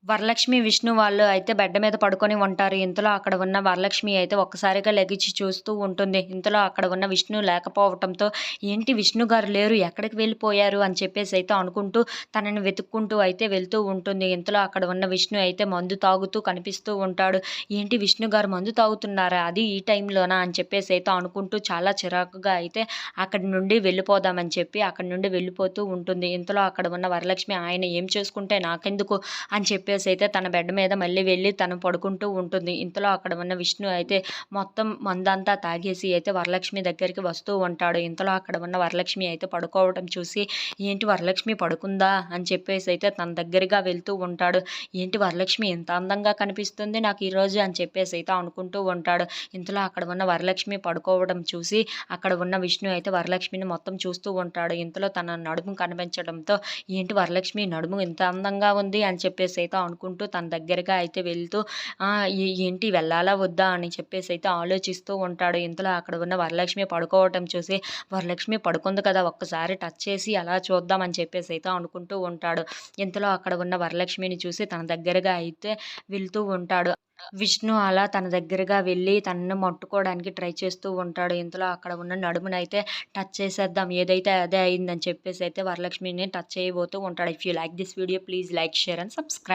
వరలక్ష్మి, విష్ణు వాళ్ళు అయితే బెడ్ మీద పడుకొని ఉంటారు. ఇంతలో అక్కడ ఉన్న వరలక్ష్మి అయితే ఒక్కసారిగా లెగిచి చూస్తూ ఉంటుంది. ఇంతలో అక్కడ ఉన్న విష్ణు లేకపోవటంతో, ఏంటి విష్ణు గారు లేరు, ఎక్కడికి వెళ్ళిపోయారు అని చెప్పేసి అయితే అనుకుంటూ తనని వెతుక్కుంటూ అయితే వెళ్తూ ఉంటుంది. ఇంతలో అక్కడ ఉన్న విష్ణు అయితే మందు తాగుతూ కనిపిస్తూ ఉంటాడు. ఏంటి విష్ణు గారు మందు తాగుతున్నారా? అది ఈ టైంలోనా అని చెప్పేసి అయితే అనుకుంటూ చాలా చిరాకుగా అయితే అక్కడి నుండి వెళ్ళిపోదామని చెప్పి అక్కడి నుండి వెళ్ళిపోతూ ఉంటుంది. ఇంతలో అక్కడ ఉన్న వరలక్ష్మి, ఆయన ఏం చేసుకుంటే నాకెందుకు అని చెప్పేసి అయితే తన బెడ్ మీద మళ్ళీ వెళ్ళి తను పడుకుంటూ ఉంటుంది. ఇంతలో అక్కడ ఉన్న విష్ణు అయితే మొత్తం మందంతా తాగేసి అయితే వరలక్ష్మి దగ్గరికి వస్తూ ఉంటాడు. ఇంతలో అక్కడ ఉన్న వరలక్ష్మి అయితే పడుకోవడం చూసి, ఏంటి వరలక్ష్మి పడుకుందా అని చెప్పేసి అయితే తన దగ్గరగా వెళ్తూ ఉంటాడు. ఏంటి వరలక్ష్మి ఎంత అందంగా కనిపిస్తుంది నాకు ఈరోజు అని చెప్పేసి అయితే అనుకుంటూ ఉంటాడు. ఇంతలో అక్కడ ఉన్న వరలక్ష్మి పడుకోవడం చూసి అక్కడ ఉన్న విష్ణు అయితే వరలక్ష్మిని మొత్తం చూస్తూ ఉంటాడు. ఇంతలో తన నడుము కనిపించడంతో, ఏంటి వరలక్ష్మి నడుము ఇంత అందంగా ఉంది అని చెప్పేసి అయితే అనుకుంటూ తన దగ్గరగా అయితే వెళ్తూ ఏంటి వెళ్ళాలా వద్దా అని చెప్పేసి అయితే ఆలోచిస్తూ ఉంటాడు. ఇంతలో అక్కడ ఉన్న వరలక్ష్మి పడుకోవటం చూసి, వరలక్ష్మి పడుకుంది కదా, ఒక్కసారి టచ్ చేసి అలా చూద్దాం అని చెప్పేసి అయితే అనుకుంటూ ఉంటాడు. ఇంతలో అక్కడ ఉన్న వరలక్ష్మిని చూసి తన దగ్గరగా అయితే వెళ్తూ ఉంటాడు. విష్ణు అలా తన దగ్గరగా వెళ్ళి తనను ముట్టుకోవడానికి ట్రై చేస్తూ ఉంటాడు. ఇంతలో అక్కడ ఉన్న నడుమునైతే టచ్ చేసేద్దాం, ఏదైతే అదే అయిందని చెప్పేసి అయితే వరలక్ష్మిని టచ్ చేయబోతూ ఉంటాడు. If you like this video please like, share and subscribe.